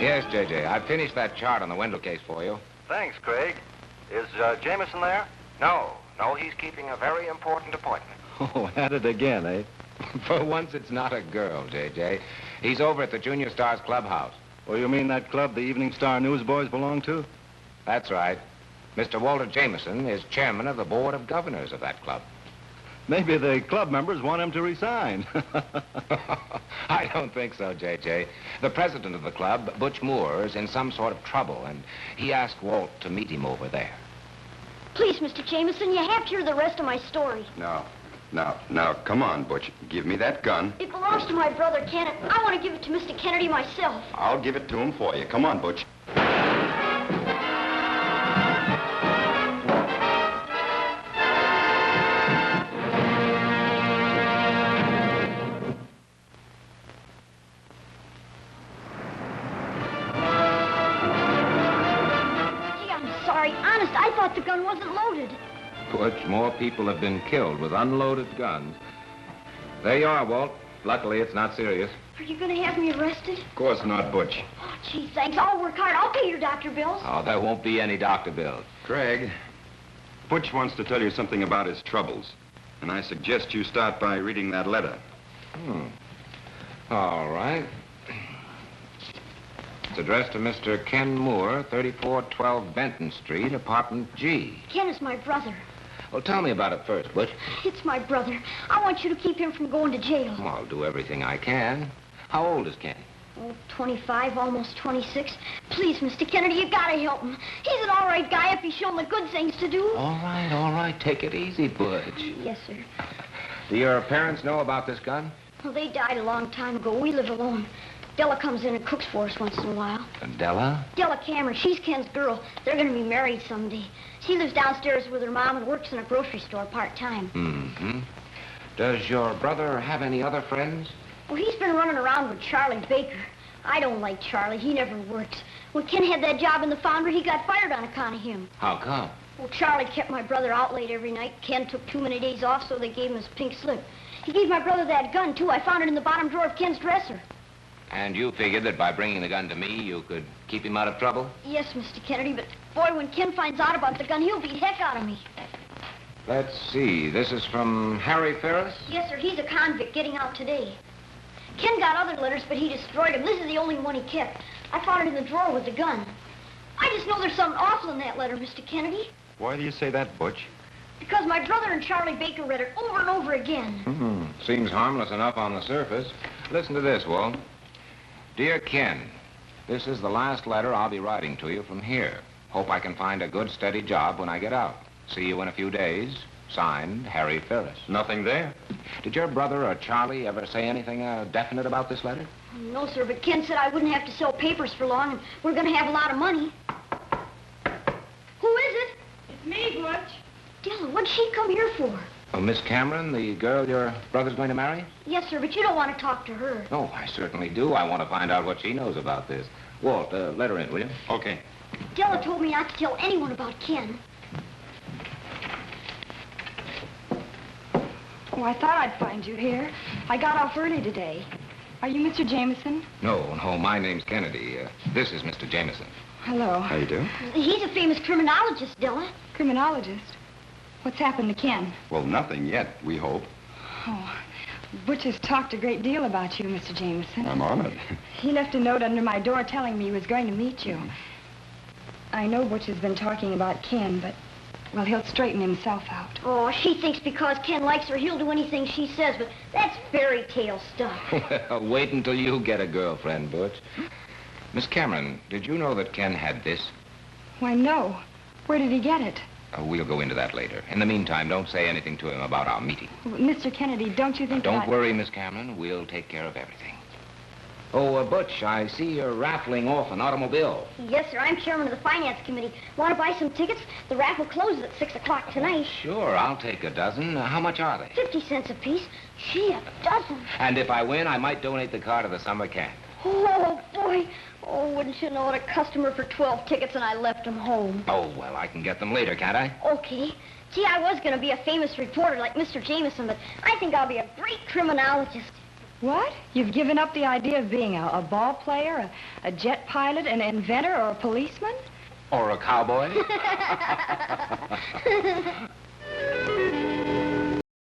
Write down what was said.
Yes, J.J. I've finished that chart on the Wendell case for you. Thanks, Craig. Is Jameson there? No, he's keeping a very important appointment. Oh, at it again, eh? For once, it's not a girl, J.J. He's over at the Junior Stars clubhouse. Oh, you mean that club the Evening Star newsboys belong to? That's right. Mr. Walter Jameson is chairman of the board of governors of that club. Maybe the club members want him to resign. I don't think so, J.J. The president of the club, Butch Moore, is in some sort of trouble, and he asked Walt to meet him over there. Please, Mr. Jameson, you have to hear the rest of my story. Now, come on, Butch. Give me that gun. It belongs to my brother, Ken, and I want to give it to Mr. Kennedy myself. I'll give it to him for you. Come on, Butch. Honest, I thought the gun wasn't loaded. Butch, more people have been killed with unloaded guns. There you are, Walt. Luckily, it's not serious. Are you going to have me arrested? Of course not, Butch. Oh, gee, thanks. I'll work hard. I'll pay your doctor bills. Oh, there won't be any doctor bills. Craig, Butch wants to tell you something about his troubles. And I suggest you start by reading that letter. All right. It's addressed to Mr. Ken Moore, 3412 Benton Street, apartment G. Ken is my brother. Well, tell me about it first, Butch. It's my brother. I want you to keep him from going to jail. Well, I'll do everything I can. How old is Ken? Oh, 25, almost 26. Please, Mr. Kennedy, you gotta help him. He's an all right guy if he's shown the good things to do. All right. Take it easy, Butch. Yes, sir. Do your parents know about this gun? Well, they died a long time ago. We live alone. Della comes in and cooks for us once in a while. Della? Della Cameron. She's Ken's girl. They're going to be married someday. She lives downstairs with her mom and works in a grocery store part-time. Mm-hmm. Does your brother have any other friends? Well, he's been running around with Charlie Baker. I don't like Charlie. He never works. When Ken had that job in the foundry, he got fired on account of him. How come? Well, Charlie kept my brother out late every night. Ken took too many days off, so they gave him his pink slip. He gave my brother that gun, too. I found it in the bottom drawer of Ken's dresser. And you figured that by bringing the gun to me, you could keep him out of trouble? Yes, Mr. Kennedy, but boy, when Ken finds out about the gun, he'll beat heck out of me. Let's see. This is from Harry Ferris? Yes, sir. He's a convict getting out today. Ken got other letters, but he destroyed them. This is the only one he kept. I found it in the drawer with the gun. I just know there's something awful in that letter, Mr. Kennedy. Why do you say that, Butch? Because my brother and Charlie Baker read it over and over again. Seems harmless enough on the surface. Listen to this, Walt. Dear Ken, this is the last letter I'll be writing to you from here. Hope I can find a good, steady job when I get out. See you in a few days. Signed, Harry Ferris. Nothing there. Did your brother or Charlie ever say anything definite about this letter? No, sir, but Ken said I wouldn't have to sell papers for long, and we're going to have a lot of money. Who is it? It's me, Butch. Della, what'd she come here for? Oh, Miss Cameron, the girl your brother's going to marry? Yes, sir, but you don't want to talk to her. Oh, I certainly do. I want to find out what she knows about this. Walt, let her in, will you? Okay. Della told me not to tell anyone about Ken. Oh, I thought I'd find you here. I got off early today. Are you Mr. Jameson? No, my name's Kennedy. This is Mr. Jameson. Hello. How you do? He's a famous criminologist, Della. Criminologist? What's happened to Ken? Well, nothing yet, we hope. Oh, Butch has talked a great deal about you, Mr. Jameson. I'm honored. He left a note under my door telling me he was going to meet you. I know Butch has been talking about Ken, but, well, he'll straighten himself out. Oh, she thinks because Ken likes her, he'll do anything she says, but that's fairy tale stuff. Well, wait until you get a girlfriend, Butch. Miss Cameron, did you know that Ken had this? Why, no. Where did he get it? We'll go into that later. In the meantime, don't say anything to him about our meeting. Mr. Kennedy, don't you think Don't worry, Miss Cameron. We'll take care of everything. Oh, Butch, I see you're raffling off an automobile. Yes, sir. I'm chairman of the finance committee. Want to buy some tickets? The raffle closes at 6 o'clock tonight. Sure, I'll take a dozen. How much are they? 50 cents apiece. Gee, a dozen. And if I win, I might donate the car to the summer camp. Oh, boy. Oh, wouldn't you know it? A customer for 12 tickets, and I left them home. Oh, well, I can get them later, can't I? Okay. Gee, I was going to be a famous reporter like Mr. Jameson, but I think I'll be a great criminologist. What? You've given up the idea of being a ball player, a jet pilot, an inventor, or a policeman? Or a cowboy?